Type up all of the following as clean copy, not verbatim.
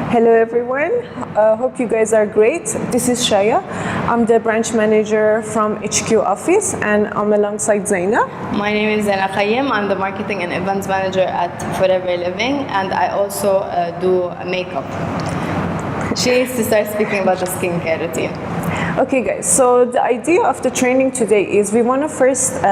Hello everyone, hope you guys are great. This is Shaya. I'm the branch manager from HQ office and I'm alongside Zaina. My name is Zaina Khayyam. I'm the marketing and events manager at Forever and I also do makeup. She needs to start speaking about the skincare routine. Okay guys, so the idea of the training today is we want to first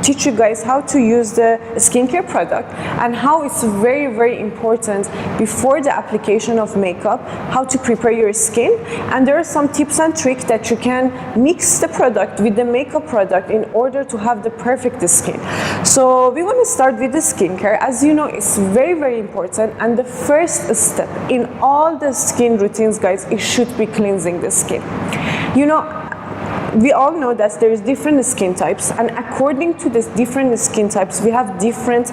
teach you guys how to use the skincare product and how it's very, very important before the application of makeup, how to prepare your skin. And there are some tips and tricks that you can mix the product with the makeup product in order to have the perfect skin. So we want to start with the skincare. As you know, it's very, very important. And the first step in all the skin routines, guys, it should be cleansing the skin. You know, we all know that there is different skin types, and according to these different skin types, we have different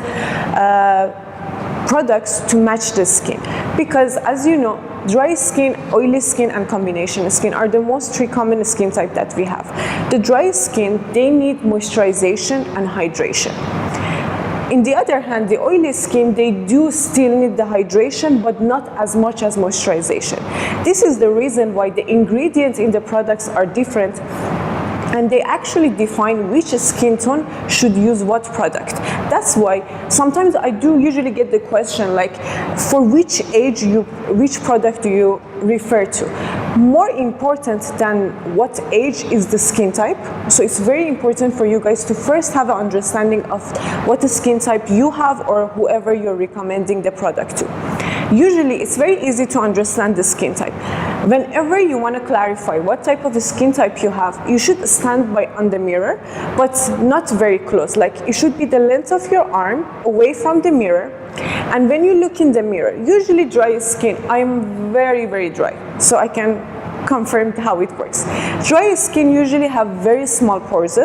products to match the skin. Because as you know, dry skin, oily skin, and combination skin are the most three common skin type that we have. The dry skin, they need moisturization and hydration. In the other hand, the oily skin, they do still need the hydration, but not as much as moisturization. This is the reason why the ingredients in the products are different, and they actually define which skin tone should use what product. That's why sometimes I do usually get the question like, for which age which product do you refer to? More important than what age is the skin type. So it's very important for you guys to first have an understanding of what skin type you have or whoever you're recommending the product to. Usually it's very easy to understand the skin type. Whenever you want to clarify what type of skin type you have, you should stand on the mirror, but not very close. Like it should be the length of your arm away from the mirror. And when you look in the mirror, usually dry skin, I'm very, very dry, so I can confirm how it works. Dry skin usually have very small pores.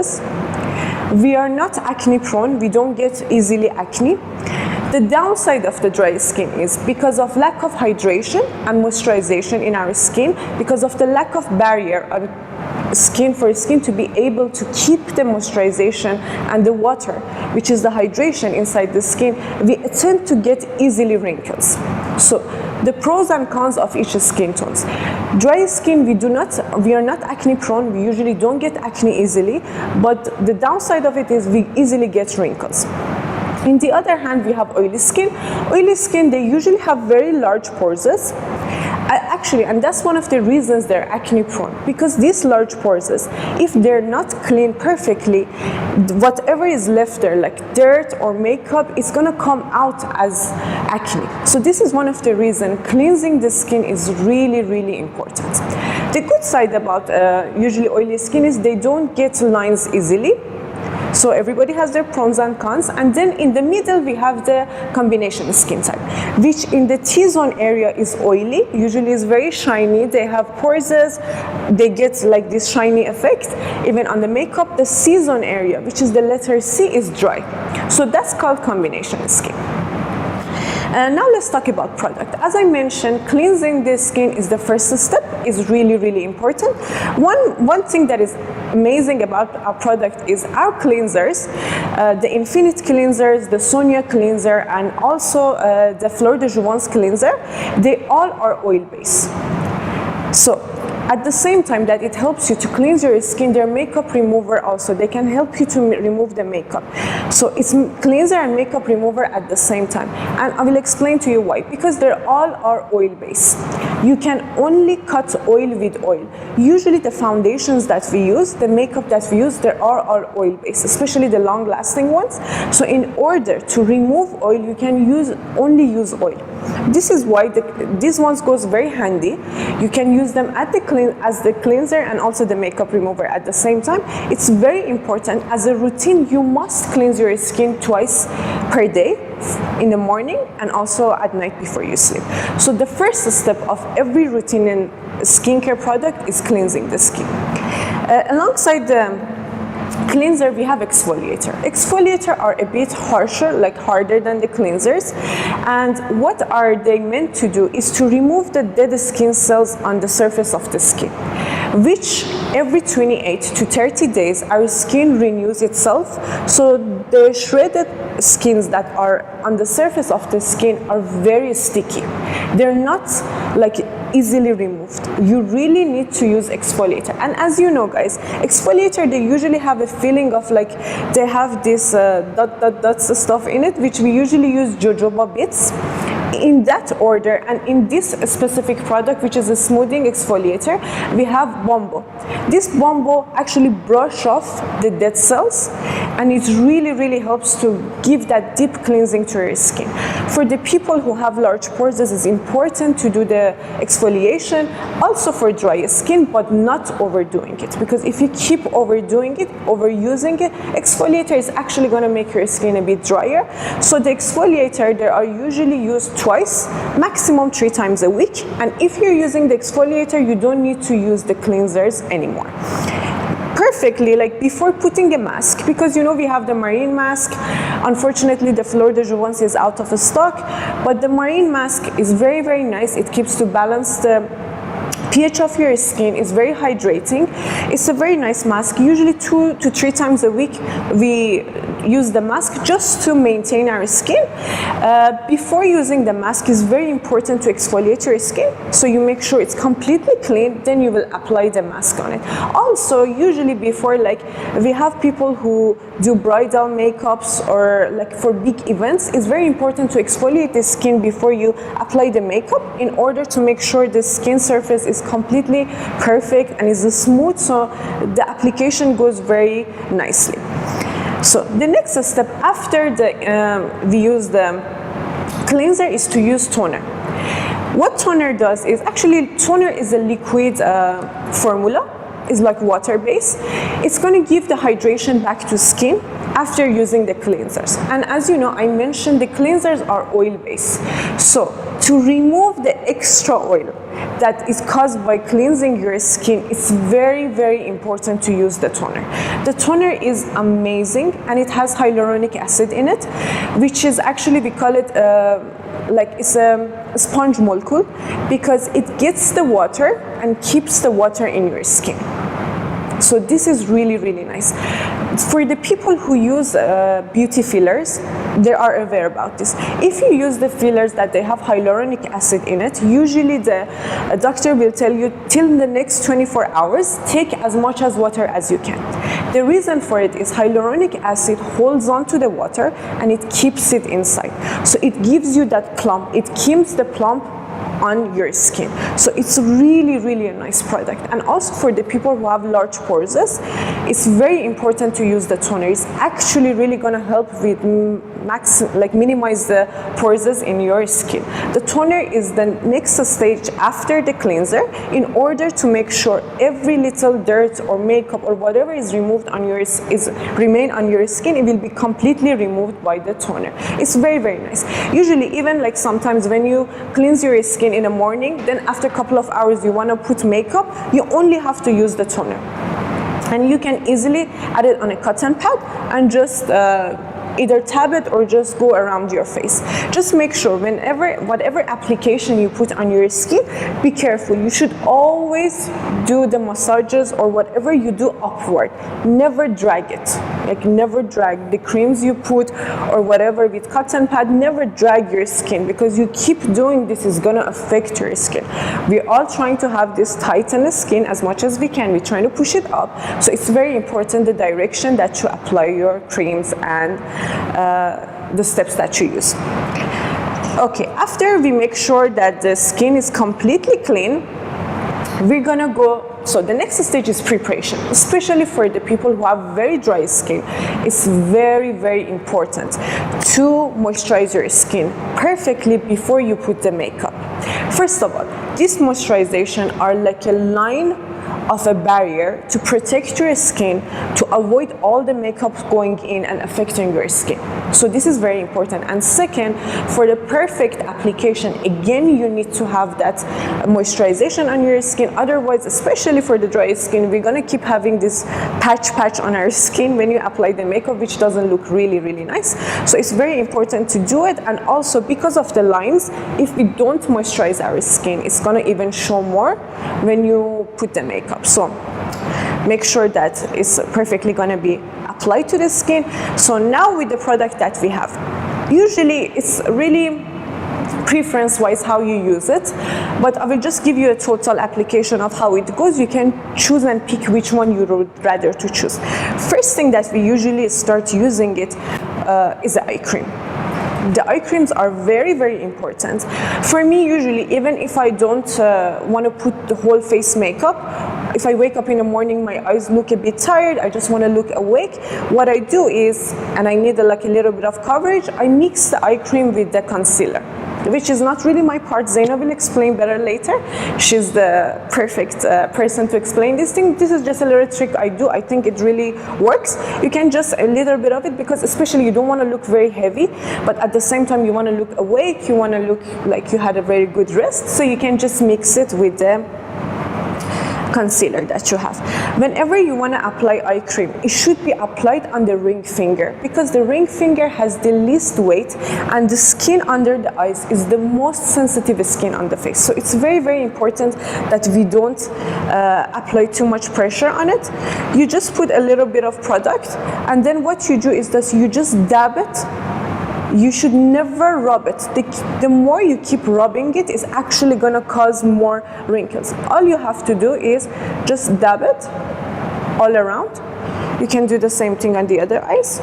We are not acne prone, we don't get easily acne. The downside of the dry skin is because of lack of hydration and moisturization in our skin, because of the lack of barrier on skin for skin to be able to keep the moisturization and the water, which is the hydration inside the skin, we tend to get easily wrinkles. So the pros and cons of each skin tones. Dry skin, we are not acne prone, we usually don't get acne easily, but the downside of it is we easily get wrinkles. In the other hand, we have oily skin. Oily skin, they usually have very large pores. Actually, and that's one of the reasons they're acne prone, because these large pores, if they're not cleaned perfectly, whatever is left there, like dirt or makeup, is gonna come out as acne. So this is one of the reasons cleansing the skin is really, really important. The good side about usually oily skin is they don't get lines easily. So everybody has their pros and cons, and then in the middle we have the combination skin type, which in the T-zone area is oily, usually is very shiny, they have pores, they get like this shiny effect. Even on the makeup, the C-zone area, which is the letter C, is dry. So that's called combination skin. Now let's talk about product. As I mentioned, cleansing the skin is the first step, is really, really important. One thing that is amazing about our product is our cleansers, the Infinite cleansers, the Sonia cleanser, and also the Fleur de Jouvence cleanser, they all are oil-based. So at the same time that it helps you to cleanse your skin, their makeup remover also, they can help you to remove the makeup. So it's cleanser and makeup remover at the same time. And I will explain to you why. Because they all are oil based. You can only cut oil with oil. Usually the foundations that we use, the makeup that we use, they are all oil based, especially the long lasting ones. So in order to remove oil, you can only use oil. This is why these ones goes very handy. You can use them at as the cleanser and also the makeup remover at the same time. It's very important. As a routine, you must cleanse your skin twice per day, in the morning and also at night before you sleep. So the first step of every routine in skincare product is cleansing the skin. Alongside the cleanser, we have exfoliator. Exfoliator are a bit harsher, like harder than the cleansers. And what are they meant to do is to remove the dead skin cells on the surface of the skin, which every 28 to 30 days our skin renews itself. So the shredded skins that are on the surface of the skin are very sticky. They're not like easily removed. You really need to use exfoliator. And as you know, guys, exfoliator, they usually have a feeling of like they have this dots stuff in it, which we usually use jojoba bits. In that order, and in this specific product, which is a smoothing exfoliator, we have Bombo. This Bombo actually brush off the dead cells, and it really helps to give that deep cleansing to your skin. For the people who have large pores, this is important to do the exfoliation, also for dry skin, but not overdoing it, because if you keep overdoing it, overusing it, exfoliator is actually going to make your skin a bit drier. So the exfoliator, they are usually used twice, maximum 3 times a week. And if you're using the exfoliator, you don't need to use the cleansers anymore. Perfectly, like before putting a mask, because you know we have the marine mask. Unfortunately, the Fleur de Jouvence is out of stock, but the marine mask is very nice. It keeps to balance the pH of your skin, is very hydrating. It's a very nice mask. Usually 2 to 3 times a week we use the mask just to maintain our skin. Before using the mask, it's very important to exfoliate your skin, so you make sure it's completely clean, then you will apply the mask on it. Also, usually before, like we have people who do bridal makeups or like for big events, it's very important to exfoliate the skin before you apply the makeup, in order to make sure the skin surface is completely perfect and is smooth, so the application goes very nicely. So the next step after we use the cleanser is to use toner. What toner does is, actually toner is a liquid formula, is like water based. It's going to give the hydration back to skin after using the cleansers. And as you know, I mentioned the cleansers are oil based. So to remove the extra oil that is caused by cleansing your skin, it's very important to use the toner. The toner is amazing, and it has hyaluronic acid in it, which is actually, we call it like it's a sponge molecule, because it gets the water and keeps the water in your skin. So this is really nice. For the people who use beauty fillers, they are aware about this. If you use the fillers that they have hyaluronic acid in it, usually the doctor will tell you till the next 24 hours, take as much as water as you can. The reason for it is hyaluronic acid holds on to the water and it keeps it inside. So it gives you that plump, it keeps the plump on your skin. So it's really a nice product. And also for the people who have large pores, it's very important to use the toner. It's actually really going to help with minimize the pores in your skin. The toner is the next stage after the cleanser, in order to make sure every little dirt or makeup or whatever is removed on remain on your skin, it will be completely removed by the toner. It's very nice. Usually, even like sometimes when you cleanse your skin in the morning, then after a couple of hours you want to put makeup, you only have to use the toner, and you can easily add it on a cotton pad and just either tab it or just go around your face. Just make sure whatever application you put on your skin, be careful. You should always do the massages or whatever you do upward. Never drag it. Like never drag the creams you put or whatever with cotton pad. Never drag your skin, because you keep doing this is gonna affect your skin. We're all trying to have this tightened skin as much as we can. We're trying to push it up. So it's very important the direction that you apply your creams and the steps that you use. Okay, after we make sure that the skin is completely clean, we're gonna go. So the next stage is preparation, especially for the people who have very dry skin. It's very important to moisturize your skin perfectly before you put the makeup. First of all, this moisturization are like a line of a barrier to protect your skin, to avoid all the makeup going in and affecting your skin. So this is very important. And second, for the perfect application, again, you need to have that moisturization on your skin. Otherwise, especially for the dry skin, we're gonna keep having this patch on our skin when you apply the makeup, which doesn't look really nice. So it's very important to do it. And also, because of the lines, if we don't moisturize our skin, it's gonna even show more when you put the makeup. So make sure that it's perfectly gonna be apply to the skin. So now with the product that we have, usually it's really preference-wise how you use it, but I will just give you a total application of how it goes. You can choose and pick which one you would rather to choose. First thing that we usually start using it is the eye cream. The eye creams are very, very important. For me, usually, even if I don't want to put the whole face makeup, if I wake up in the morning, my eyes look a bit tired, I just want to look awake, what I do is, and I need like a little bit of coverage, I mix the eye cream with the concealer, which is not really my part. Zaina will explain better later. She's the perfect person to explain this thing. This is just a little trick I do. I think it really works. You can just a little bit of it, because especially you don't want to look very heavy, but at the same time you want to look awake, you want to look like you had a very good rest, so you can just mix it with the concealer that you have. Whenever you want to apply eye cream, it should be applied on the ring finger, because the ring finger has the least weight and the skin under the eyes is the most sensitive skin on the face. So it's very, very important that we don't apply too much pressure on it. You just put a little bit of product, and then what you do is that you just dab it. You should never rub it. The more you keep rubbing it, is actually gonna cause more wrinkles. All you have to do is just dab it all around. You can do the same thing on the other eyes.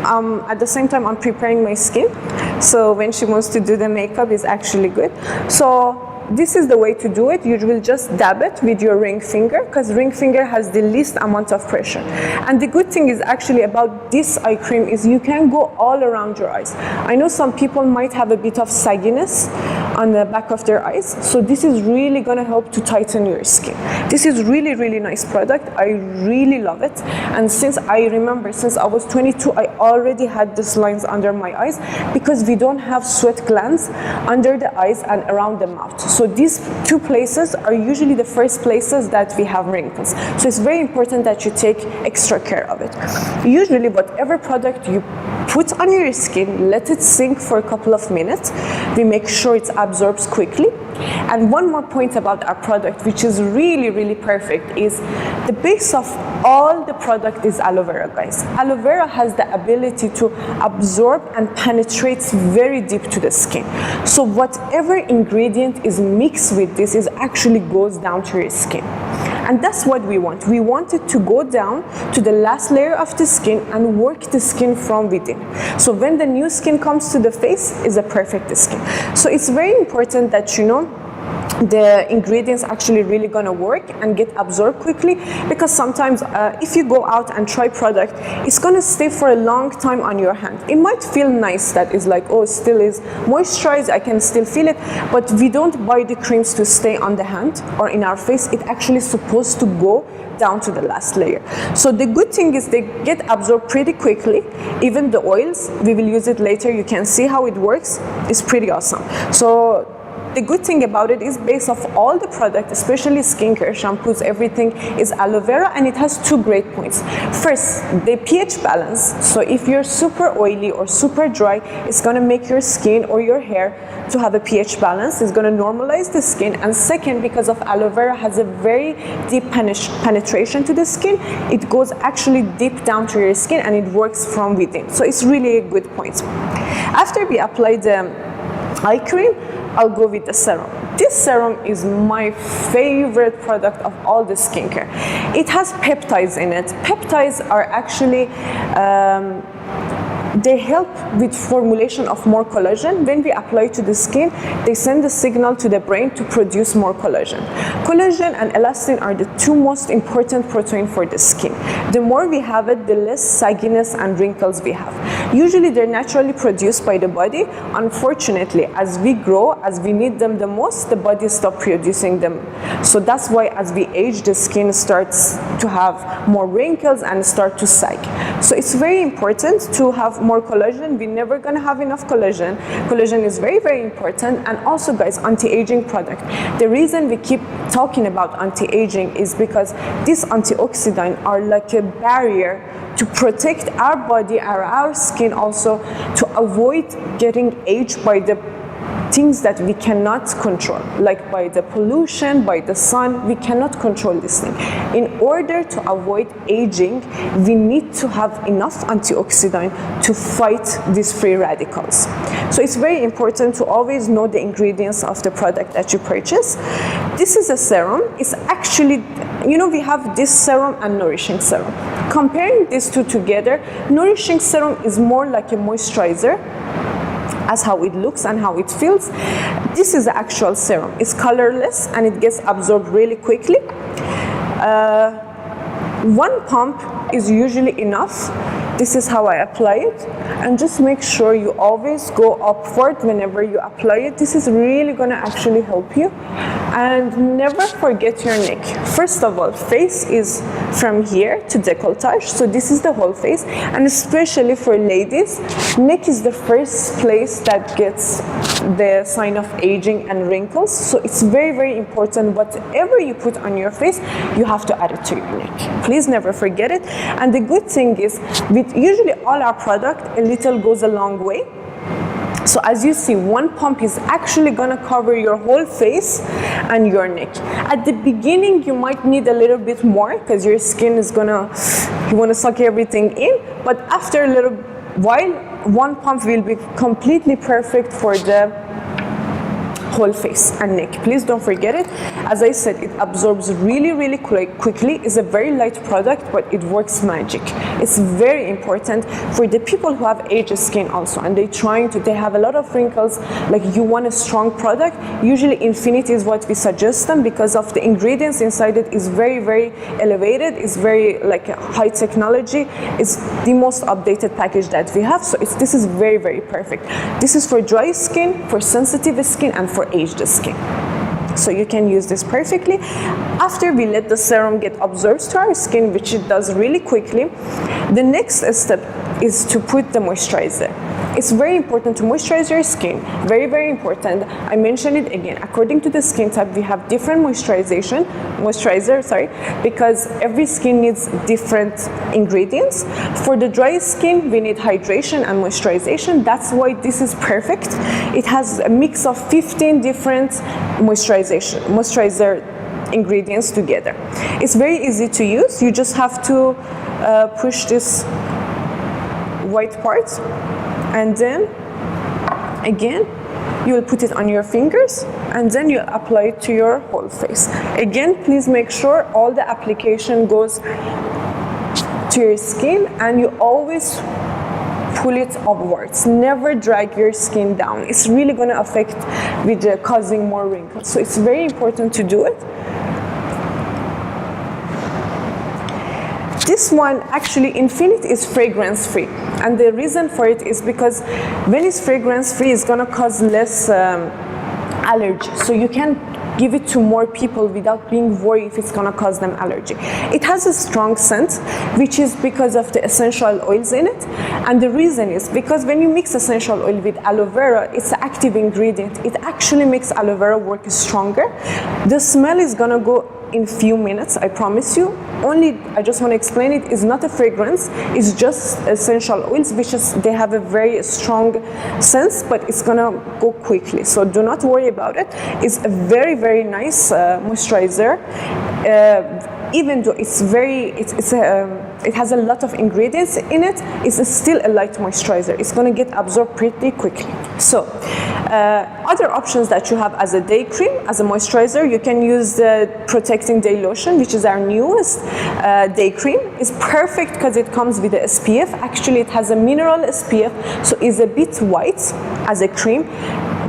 At the same time, I'm preparing my skin, so when she wants to do the makeup, is actually good. So this is the way to do it. You will just dab it with your ring finger, because ring finger has the least amount of pressure. And the good thing is actually about this eye cream is you can go all around your eyes. I know some people might have a bit of sagginess on the back of their eyes, so this is really gonna help to tighten your skin. This is really, really nice product. I really love it. And since I remember, since I was 22, I already had these lines under my eyes, because we don't have sweat glands under the eyes and around the mouth. So these two places are usually the first places that we have wrinkles. So it's very important that you take extra care of it. Usually whatever product you put on your skin, let it sink for a couple of minutes. We make sure it absorbs quickly. And one more point about our product, which is really, really perfect, is the base of all the product is aloe vera, guys. Aloe vera has the ability to absorb and penetrates very deep to the skin. So whatever ingredient is mixed with this is actually goes down to your skin. And that's what we want. We want it to go down to the last layer of the skin and work the skin from within. So when the new skin comes to the face, is a perfect skin. So it's very important that you know the ingredients actually really gonna work and get absorbed quickly, because sometimes if you go out and try product, it's gonna stay for a long time on your hand. It might feel nice, that is like, oh, still is moisturized, I can still feel it, but we don't buy the creams to stay on the hand or in our face. It actually is supposed to go down to the last layer. So the good thing is they get absorbed pretty quickly. Even the oils, we will use it later, you can see how it works. It's pretty awesome. So the good thing about it is base of all the product, especially skincare, shampoos, everything is aloe vera, and it has two great points. First, the pH balance. So if you're super oily or super dry, it's gonna make your skin or your hair to have a pH balance. It's gonna normalize the skin. And second, because of aloe vera has a very deep penetration to the skin, it goes actually deep down to your skin and it works from within. So it's really a good point. After we apply the eye cream, I'll go with the serum. This serum is my favorite product of all the skincare. It has peptides in it. Peptides are actually they help with formulation of more collagen. When we apply to the skin, they send the signal to the brain to produce more collagen. Collagen and elastin are the two most important protein for the skin. The more we have it, the less sagginess and wrinkles we have. Usually they're naturally produced by the body. Unfortunately, as we grow, as we need them the most, the body stops producing them. So that's why as we age, the skin starts to have more wrinkles and start to sag. So it's very important to have more collagen. We're never gonna have enough collagen. Collagen is very, very important. And also, guys, anti-aging product. The reason we keep talking about anti-aging is because these antioxidants are like a barrier to protect our body, our skin also, to avoid getting aged by the things that we cannot control, like by the pollution, by the sun. We cannot control this thing. In order to avoid aging, we need to have enough antioxidant to fight these free radicals. So it's very important to always know the ingredients of the product that you purchase. This is a serum. It's actually, you know, we have this serum and nourishing serum. Comparing these two together, nourishing serum is more like a moisturizer, as how it looks and how it feels. This is the actual serum. It's colorless and it gets absorbed really quickly. One pump is usually enough. This is how I apply it, and just make sure you always go upward whenever you apply it. This is really gonna actually help you. And never forget your neck. First of all, face is from here to décolletage, so this is the whole face, and especially for ladies, neck is the first place that gets the sign of aging and wrinkles. So it's very, very important. Whatever you put on your face, you have to add it to your neck. Please never forget it. And the good thing is, with usually all our product, a little goes a long way. So as you see, one pump is actually gonna cover your whole face and your neck. At the beginning, you might need a little bit more because your skin is you wanna suck everything in, but after a little while, one pump will be completely perfect for the whole face and neck. Please don't forget it. As I said, it absorbs really, really quickly. It's a very light product, but it works magic. It's very important for the people who have aged skin also, and they have a lot of wrinkles. Like, you want a strong product, usually Infinity is what we suggest them, because of the ingredients inside it is very, very elevated. It's very like high technology. It's the most updated package that we have. So this is very, very perfect. This is for dry skin, for sensitive skin, and for aged skin. So you can use this perfectly. After we let the serum get absorbed to our skin, which it does really quickly, the next step is to put the moisturizer. It's very important to moisturize your skin. Very, very important. I mentioned it again. According to the skin type, we have different moisturizer, because every skin needs different ingredients. For the dry skin, we need hydration and moisturization. That's why this is perfect. It has a mix of 15 different moisturizer ingredients together. It's very easy to use. You just have to push this white part, and then again you will put it on your fingers, and then you apply it to your whole face. Again, please make sure all the application goes to your skin, and you always pull it upwards. Never drag your skin down. It's really going to affect with causing more wrinkles. So it's very important to do it. This one, actually, Infinite is fragrance free, and the reason for it is because when it's fragrance free, it's gonna cause less allergy. So you can give it to more people without being worried if it's gonna cause them allergy. It has a strong scent, which is because of the essential oils in it, and the reason is because when you mix essential oil with aloe vera, it's an active ingredient. It actually makes aloe vera work stronger. The smell is gonna go in few minutes, I promise you. I just want to explain it, is not a fragrance, it's just essential oils, which is, they have a very strong sense, but it's gonna go quickly. So do not worry about it. It's a very, very nice moisturizer. Even though it has a lot of ingredients in it, it's still a light moisturizer. It's going to get absorbed pretty quickly. So other options that you have as a day cream, as a moisturizer, you can use the Protecting Day Lotion, which is our newest day cream. It's perfect because it comes with a SPF. Actually, it has a mineral SPF, so it's a bit white as a cream.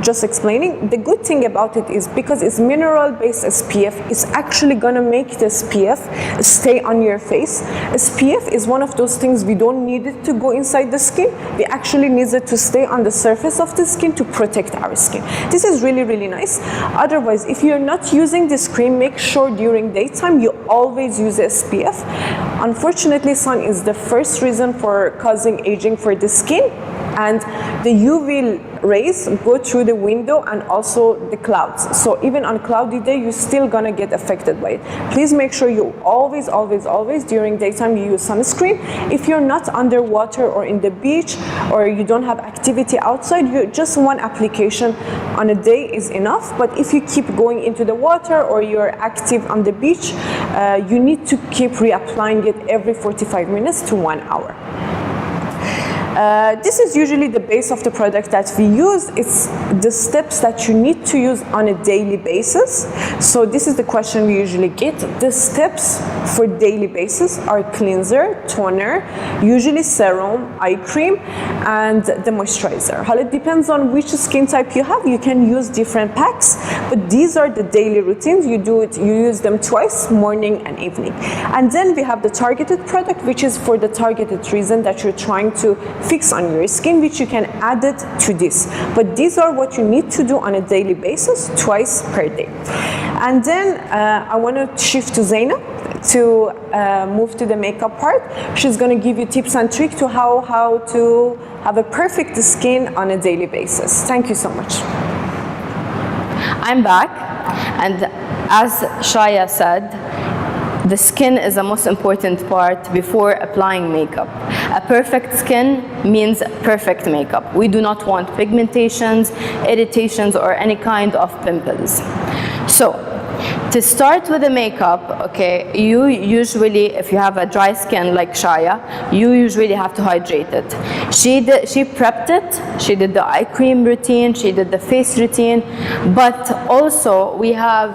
Just explaining, the good thing about it is because it's mineral-based SPF, it's actually gonna make the SPF stay on your face. SPF is one of those things we don't need it to go inside the skin. We actually need it to stay on the surface of the skin to protect our skin. This is really, really nice. Otherwise, if you're not using this cream, make sure during daytime you always use SPF. Unfortunately, sun is the first reason for causing aging for the skin. and the UV rays go through the window and also the clouds. So even on a cloudy day, you're still gonna get affected by it. Please make sure you always during daytime you use sunscreen. If you're not underwater or in the beach or you don't have activity outside, just one application on a day is enough. But if you keep going into the water or you're active on the beach, you need to keep reapplying it every 45 minutes to 1 hour. This is usually the base of the product that we use. It's the steps that you need to use on a daily basis. So this is the question we usually get. The steps for daily basis are cleanser, toner, usually serum, eye cream, and the moisturizer. It depends on which skin type you have. You can use different packs, but these are the daily routines. You use them twice, morning and evening. And then we have the targeted product, which is for the targeted reason that you're trying to fix on your skin, which you can add it to this. But these are what you need to do on a daily basis, twice per day. And then I want to shift to Zainab to move to the makeup part. She's going to give you tips and tricks to how to have a perfect skin on a daily basis. Thank you so much. I'm back, and as Shaya said, the skin is the most important part before applying makeup. A perfect skin means perfect makeup. We do not want pigmentations, irritations, or any kind of pimples. So, to start with the makeup, okay, you usually, if you have a dry skin like Shaya, you usually have to hydrate it. She prepped it, she did the eye cream routine, she did the face routine, but also we have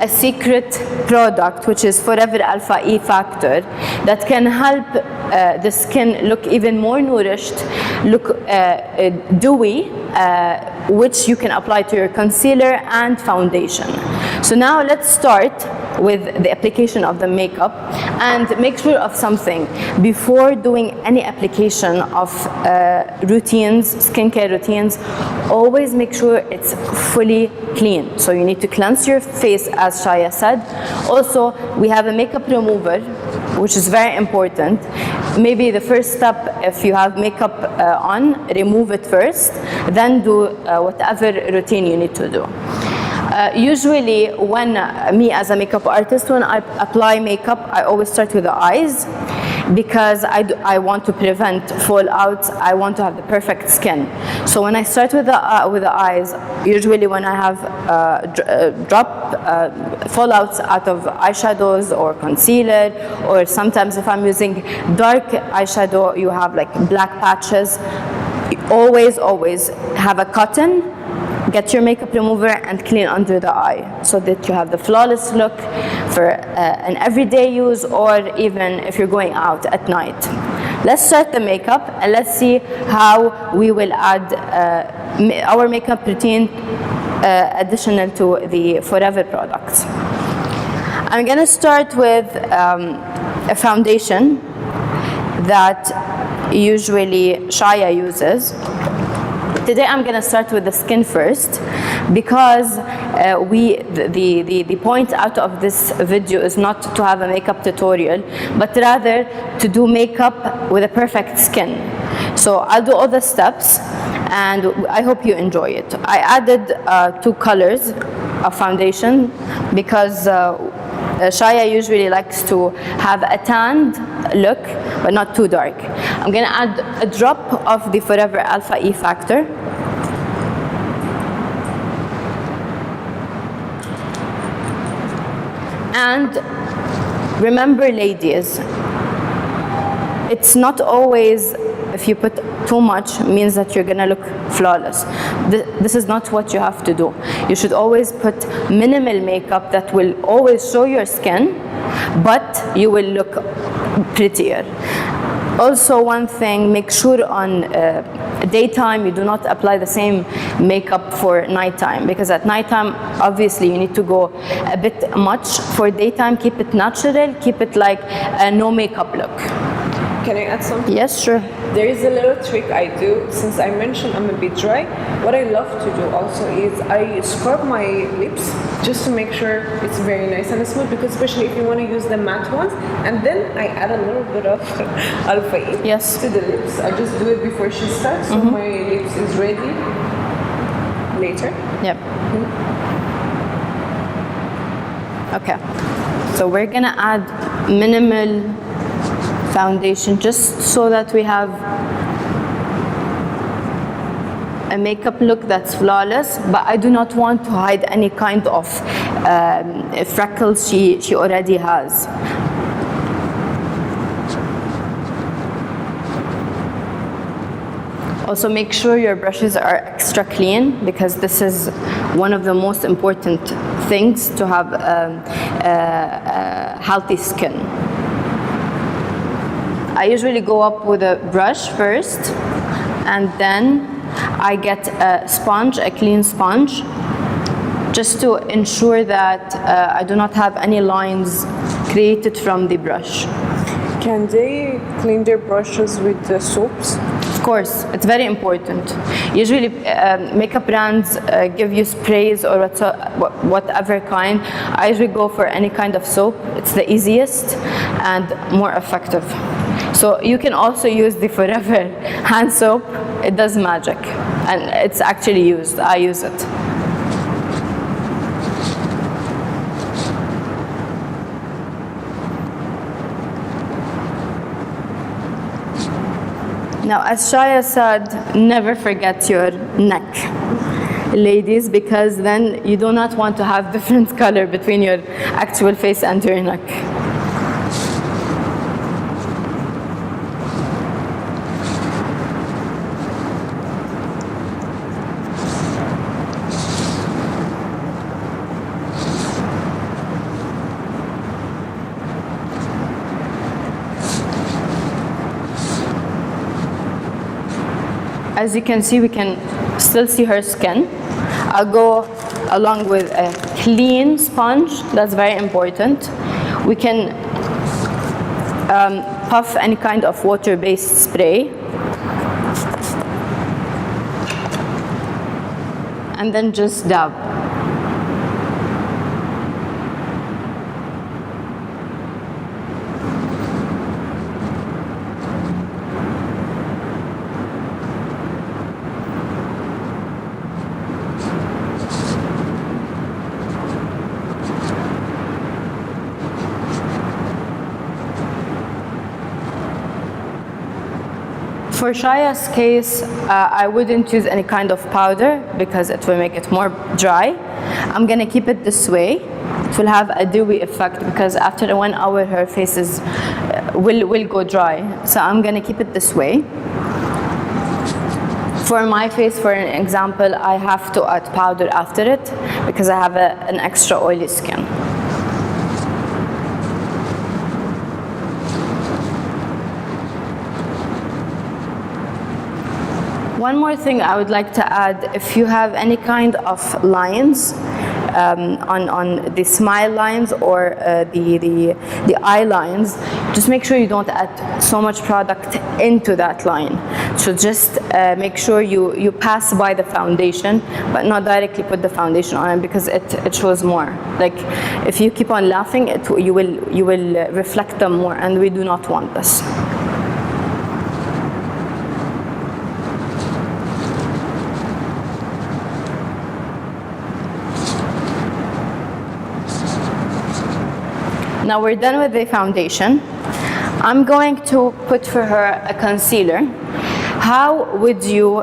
a secret product, which is Forever Alpha E Factor, that can help the skin look even more nourished, look dewy, which you can apply to your concealer and foundation. So now let's start with the application of the makeup, and make sure of something. Before doing any application of routines, skincare routines, always make sure it's fully clean. So you need to cleanse your face, as Shaya said. Also, we have a makeup remover, which is very important. Maybe the first step, if you have makeup on, remove it first, then do whatever routine you need to do. Usually when me as a makeup artist, when I apply makeup, I always start with the eyes, because I want to prevent fallouts. I want to have the perfect skin. So when I start with the eyes, usually when I have fallouts out of eyeshadows or concealer, or sometimes if I'm using dark eyeshadow, you have like black patches. Always have a cotton. Get your makeup remover and clean under the eye, so that you have the flawless look for an everyday use, or even if you're going out at night. Let's start the makeup, and let's see how we will add our makeup routine additional to the Forever products. I'm going to start with a foundation that usually Shaya uses. Today I'm going to start with the skin first, because the point out of this video is not to have a makeup tutorial, but rather to do makeup with a perfect skin. So I'll do all the steps, and I hope you enjoy it. I added 2 colors of foundation, because Shaya usually likes to have a tanned look, but not too dark. I'm going to add a drop of the Forever Alpha E Factor. And remember, ladies, it's not always if you put too much means that you're gonna look flawless. This is not what you have to do. You should always put minimal makeup that will always show your skin, but you will look prettier. Also, one thing, make sure on daytime you do not apply the same makeup for nighttime, because at nighttime obviously you need to go a bit much. For daytime, keep it natural, keep it like a no makeup look. Can I add something? Yes, sure. There is a little trick I do. Since I mentioned I'm a bit dry, what I love to do also is I scrub my lips just to make sure it's very nice and smooth, because especially if you want to use the matte ones, and then I add a little bit of alpha E Yes. to the lips. I just do it before she starts, so my lips is ready later. Yep. Okay. So we're gonna add minimal foundation just so that we have a makeup look that's flawless, but I do not want to hide any kind of freckles she already has. Also make sure your brushes are extra clean, because this is one of the most important things to have healthy skin. I usually go up with a brush first, and then I get a sponge, a clean sponge, just to ensure that I do not have any lines created from the brush. Can they clean their brushes with the soaps? Of course, it's very important. Usually makeup brands give you sprays or whatever kind. I usually go for any kind of soap. It's the easiest and more effective. So you can also use the Forever hand soap. It does magic, and it's actually used. I use it. Now, as Shaya said, never forget your neck, ladies, because then you do not want to have different color between your actual face and your neck. As you can see, we can still see her skin. I'll go along with a clean sponge. That's very important. We can puff any kind of water-based spray. And then just dab. For Shaya's case, I wouldn't use any kind of powder because it will make it more dry. I'm gonna keep it this way. It will have a dewy effect because after 1 hour her face will go dry. So I'm gonna keep it this way. For my face, for an example, I have to add powder after it because I have an extra oily skin. One more thing I would like to add, if you have any kind of lines on the smile lines or the eye lines, just make sure you don't add so much product into that line. So just make sure you pass by the foundation, but not directly put the foundation on it because it shows more. Like if you keep on laughing, you will reflect them more, and we do not want this. Now we're done with the foundation. I'm going to put for her a concealer. How would you,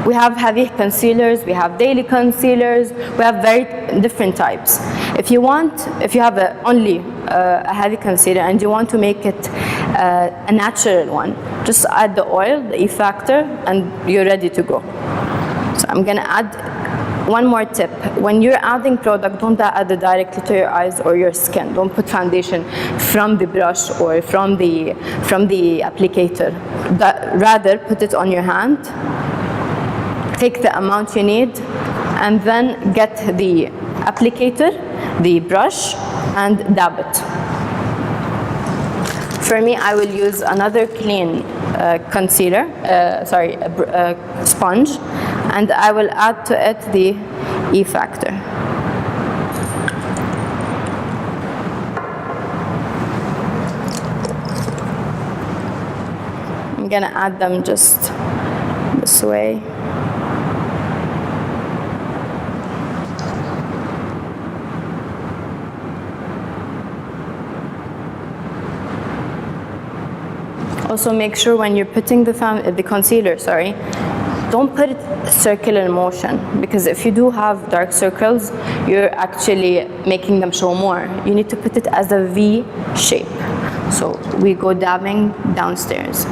we have heavy concealers, we have daily concealers, we have very different types. If you have only a heavy concealer and you want to make it a natural one, just add the oil, the E factor, and you're ready to go. So I'm gonna add one more tip. When you're adding product, don't add it directly to your eyes or your skin. Don't put foundation from the brush or from the applicator. Rather, put it on your hand. Take the amount you need, and then get the applicator, the brush, and dab it. For me, I will use another clean concealer, sponge, and I will add to it the E factor. I'm gonna add them just this way. Also make sure when you're putting the concealer, don't put it circular motion, because if you do have dark circles, you're actually making them show more. You need to put it as a V shape. So we go dabbing downstairs.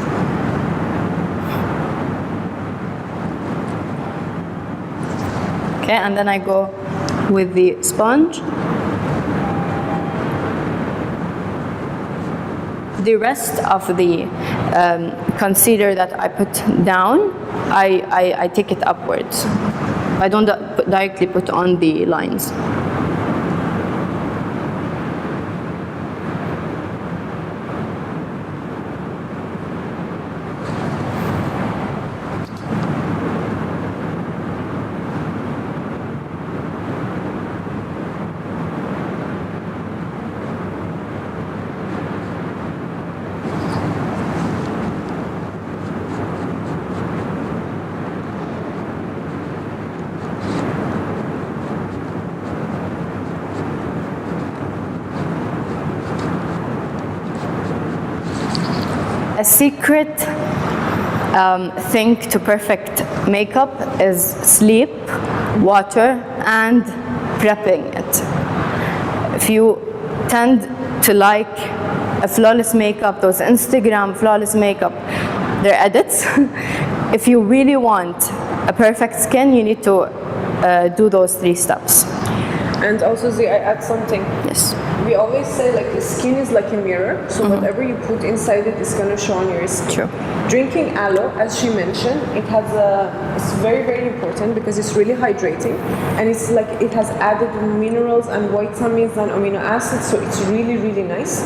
Okay, and then I go with the sponge. The rest of the concealer that I put down, I take it upwards. I don't directly put on the lines. A secret thing to perfect makeup is sleep, water, and prepping it. If you tend to like a flawless makeup, those Instagram flawless makeup, they're edits. If you really want a perfect skin, you need to do those 3 steps. And also, I add something. Yes. We always say like the skin is like a mirror, so whatever you put inside it is gonna show on your skin. True. Drinking aloe, as she mentioned, it's very, very important because it's really hydrating, and it's like it has added minerals and vitamins and amino acids, so it's really, really nice.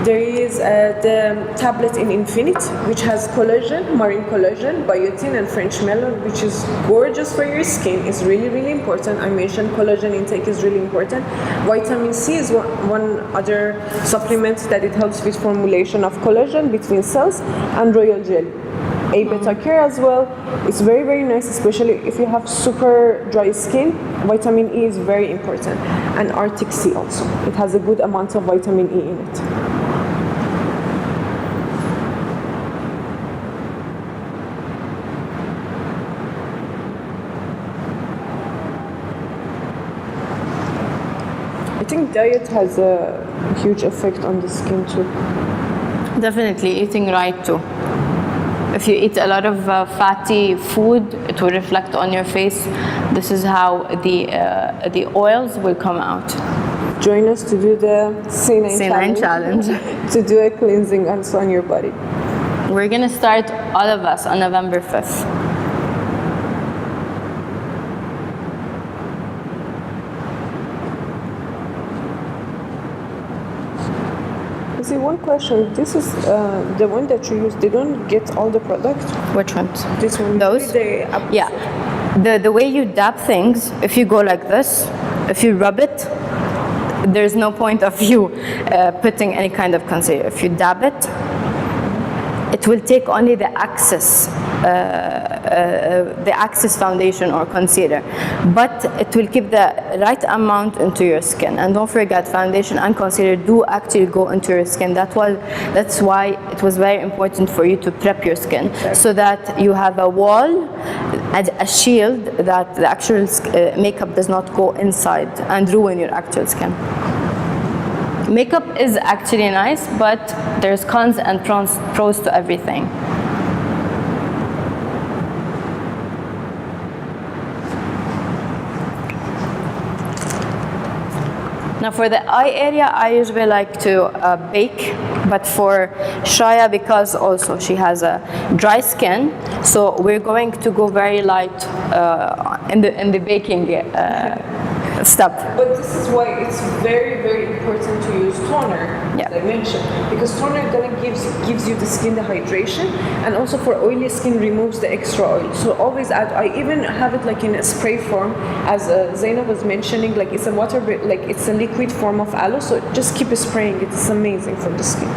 There is the tablet in Infinite, which has collagen, marine collagen, biotin, and French melon, which is gorgeous for your skin. It's really, really important. I mentioned collagen intake is really important. Vitamin C is one other supplement that it helps with formulation of collagen between cells, and royal jelly. A-beta care as well. It's very, very nice, especially if you have super dry skin. Vitamin E is very important, and Arctic Sea also. It has a good amount of vitamin E in it. I think diet has a huge effect on the skin too. Definitely, eating right too. If you eat a lot of fatty food, it will reflect on your face. This is how the oils will come out. Join us to do the C9 challenge. To do a cleansing also on your body. We're gonna start, all of us, on November 5th. See, one question. This is the one that you use. They don't get all the product. Which ones? This one. Those? Yeah. The way you dab things, if you go like this, if you rub it, there's no point of you putting any kind of concealer. If you dab it, it will take only the Axis foundation or concealer, but it will keep the right amount into your skin. And don't forget, foundation and concealer do actually go into your skin. That's why it was very important for you to prep your skin, so that you have a wall and a shield that the actual makeup does not go inside and ruin your actual skin. Makeup is actually nice, but there's cons and pros to everything. Now for the eye area, I usually like to bake, but for Shaya, because also she has a dry skin, so we're going to go very light in the baking step. But this is why it's very, very important to use toner, Yeah. as I mentioned, because toner gonna gives you the skin the hydration, and also for oily skin removes the extra oil. So always add. I even have it like in a spray form, as Zainab was mentioning. Like it's a like it's a liquid form of aloe. So just keep spraying it. It's amazing for the skin.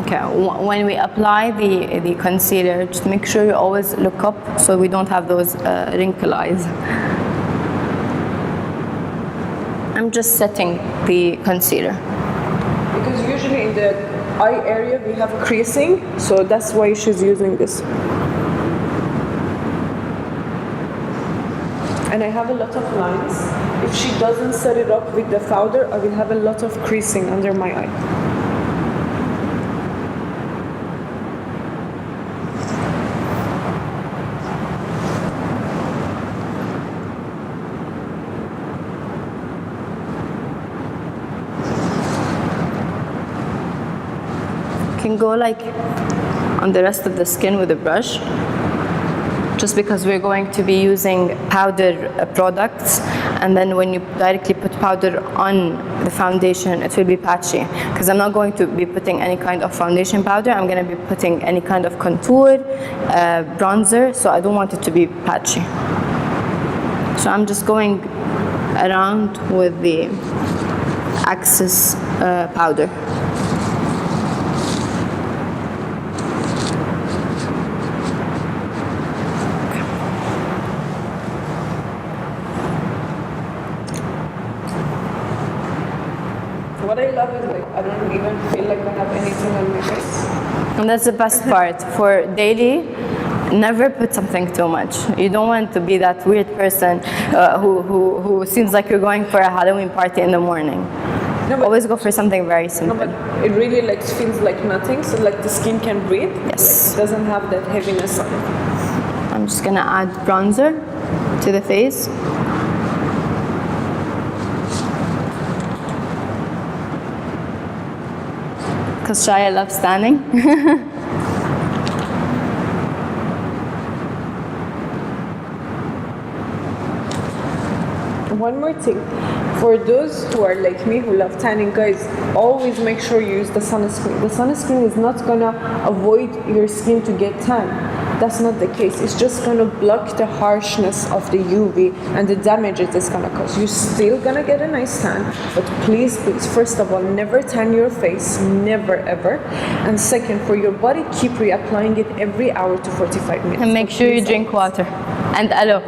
Okay, when we apply the concealer, just make sure you always look up so we don't have those wrinkle eyes. I'm just setting the concealer. Because usually in the eye area we have creasing, so that's why she's using this. And I have a lot of lines. If she doesn't set it up with the powder, I will have a lot of creasing under my eye. Can go like on the rest of the skin with a brush, just because we're going to be using powder products, and then when you directly put powder on the foundation it will be patchy, because I'm not going to be putting any kind of foundation powder. I'm going to be putting any kind of contour, bronzer, so I don't want it to be patchy. So I'm just going around with the Access powder. What I love is like I don't even feel like I have anything on my face. And that's the best part. For daily, never put something too much. You don't want to be that weird person who seems like you're going for a Halloween party in the morning. No, always go for something very simple. No, but it really like feels like nothing, so like the skin can breathe. Yes. Like, it doesn't have that heaviness on it. I'm just gonna add bronzer to the face. Because Shaya loves tanning. One more thing, for those who are like me who love tanning, guys, always make sure you use the sunscreen. The sunscreen is not gonna avoid your skin to get tan. That's not the case. It's just gonna block the harshness of the UV and the damage it is gonna cause. You're still gonna get a nice tan, but please, first of all, never tan your face, never ever. And second, for your body, keep reapplying it every hour to 45 minutes. And make sure you drink water and aloe.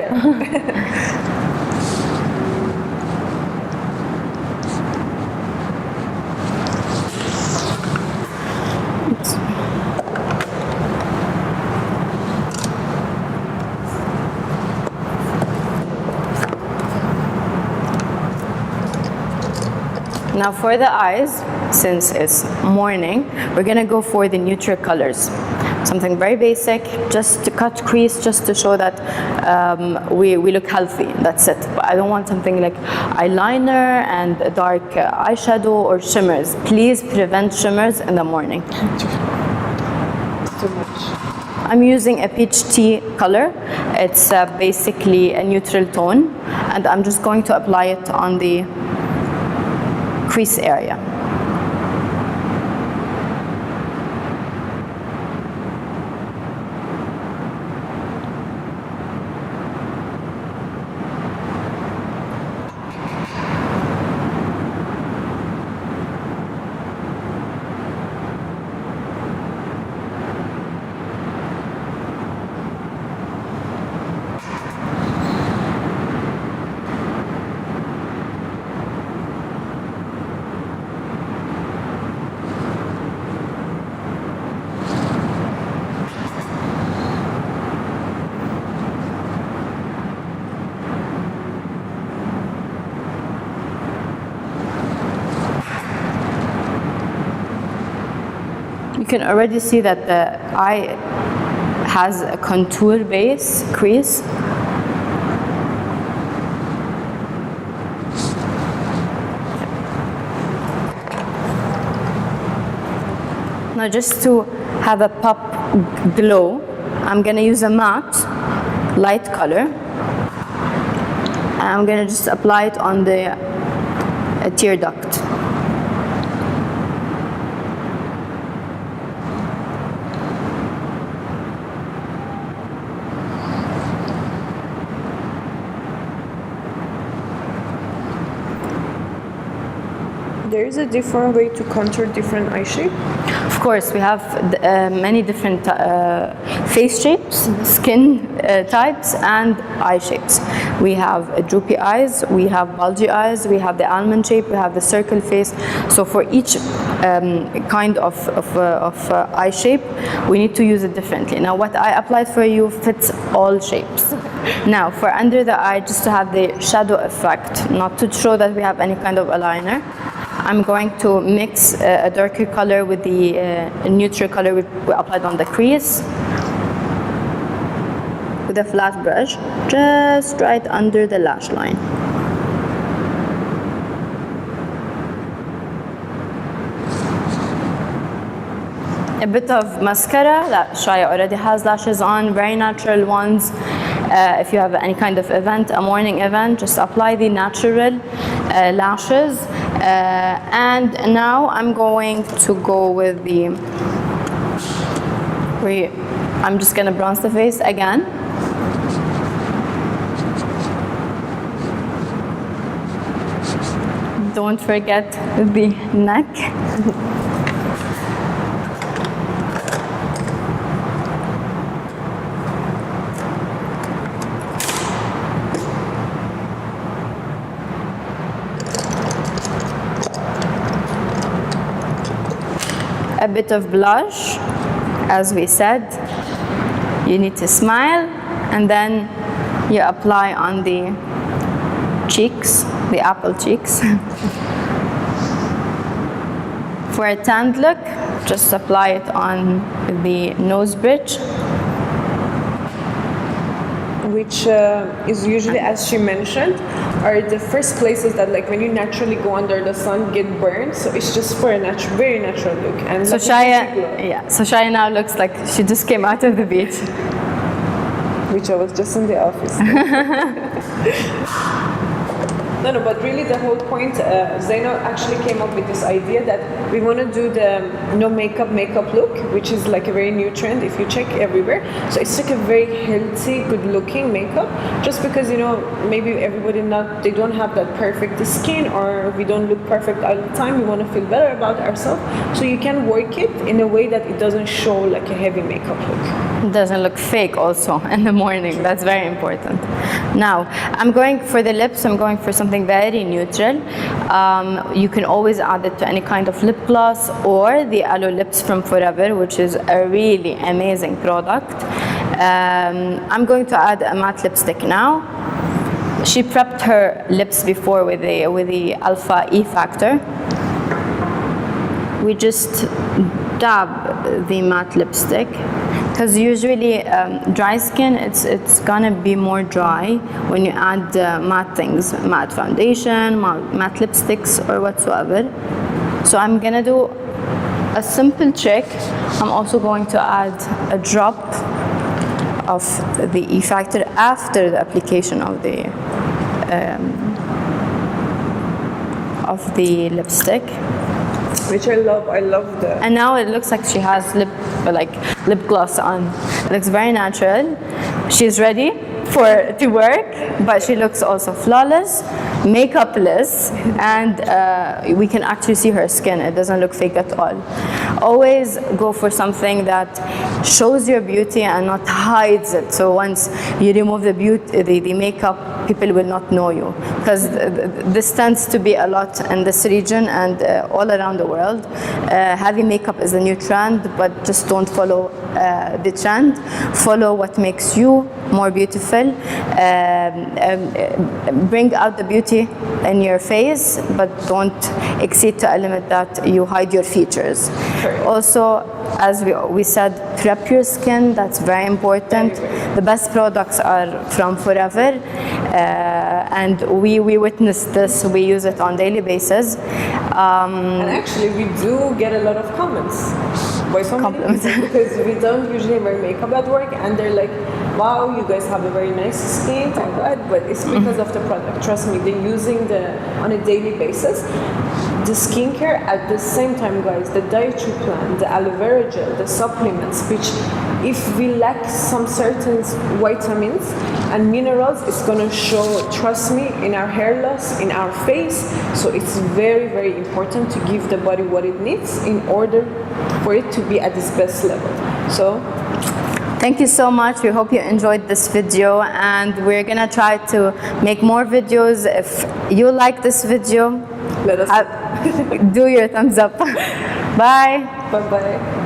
Now for the eyes, since it's morning, we're gonna go for the neutral colors. Something very basic, just to cut crease, just to show that we look healthy, that's it. But I don't want something like eyeliner and a dark eyeshadow or shimmers. Please prevent shimmers in the morning. Too much. I'm using a peach tea color. It's basically a neutral tone, and I'm just going to apply it on the crease area. You can already see that the eye has a contour base crease. Now just to have a pop glow, I'm gonna use a matte light color, I'm gonna just apply it on the tear duct. There is a different way to contour different eye shape. Of course, we have many different face shapes, skin types, and eye shapes. We have droopy eyes, we have bulgy eyes, we have the almond shape, we have the circle face. So for each kind of eye shape, we need to use it differently. Now, what I applied for you fits all shapes. Now, for under the eye, just to have the shadow effect, not to show that we have any kind of eyeliner, I'm going to mix a darker color with the neutral color we applied on the crease with a flat brush, just right under the lash line. A bit of mascara. Shaya already has lashes on, very natural ones. If you have any kind of event, a morning event, just apply the natural lashes. And now I'm going to go with the, I'm just gonna bronze the face again. Don't forget the neck. A bit of blush, as we said. You need to smile, and then you apply on the cheeks, the apple cheeks. For a tanned look, just apply it on the nose bridge. Which is usually, as she mentioned, are the first places that, like, when you naturally go under the sun, get burned. So it's just for a very natural look. And so Shaya now looks like she just came out of the beach. Which I was just in the office. No, but really the whole point, Zainab actually came up with this idea that we want to do the no makeup look, which is like a very new trend if you check everywhere. So it's like a very healthy, good looking makeup, just because, you know, maybe everybody they don't have that perfect skin, or we don't look perfect all the time. We want to feel better about ourselves. So you can work it in a way that it doesn't show like a heavy makeup look. It doesn't look fake also in the morning. That's very important. Now, I'm going for the lips. I'm going for something very neutral. You can always add it to any kind of lip gloss or the Aloe Lips from Forever, which is a really amazing product. I'm going to add a matte lipstick now. She prepped her lips before with the Alpha E factor. We just dab the matte lipstick, because usually dry skin, it's gonna be more dry when you add matte things, matte foundation, matte lipsticks, or whatsoever. So I'm gonna do a simple trick. I'm also going to add a drop of the E factor after the application of the lipstick. Which I love. I love the. And now it looks like she has lip gloss on. It looks very natural. She's ready to work, but she looks also flawless, makeupless, and we can actually see her skin. It doesn't look fake at all. Always go for something that shows your beauty and not hides it. So once you remove the makeup, people will not know you, because this tends to be a lot in this region and all around the world. Heavy makeup is a new trend, but just don't follow the trend. Follow what makes you more beautiful. Bring out the beauty in your face, but don't exceed to a limit that you hide your features. Also, as we said, prep your skin. That's very important. The best products are from Forever, and we witness this. We use it on a daily basis. And actually, we do get a lot of comments by some compliments, because we don't usually wear makeup at work, and they're like, wow, you guys have a very nice skin, thank God, but it's because of the product. Trust me, they're using on a daily basis. The skincare at the same time, guys, the dietary plan, the aloe vera gel, the supplements, which if we lack some certain vitamins and minerals, it's gonna show, trust me, in our hair loss, in our face. So it's very, very important to give the body what it needs in order for it to be at its best level. So thank you so much. We hope you enjoyed this video, and we're gonna try to make more videos. If you like this video, let us do your thumbs up. Bye. Bye-bye.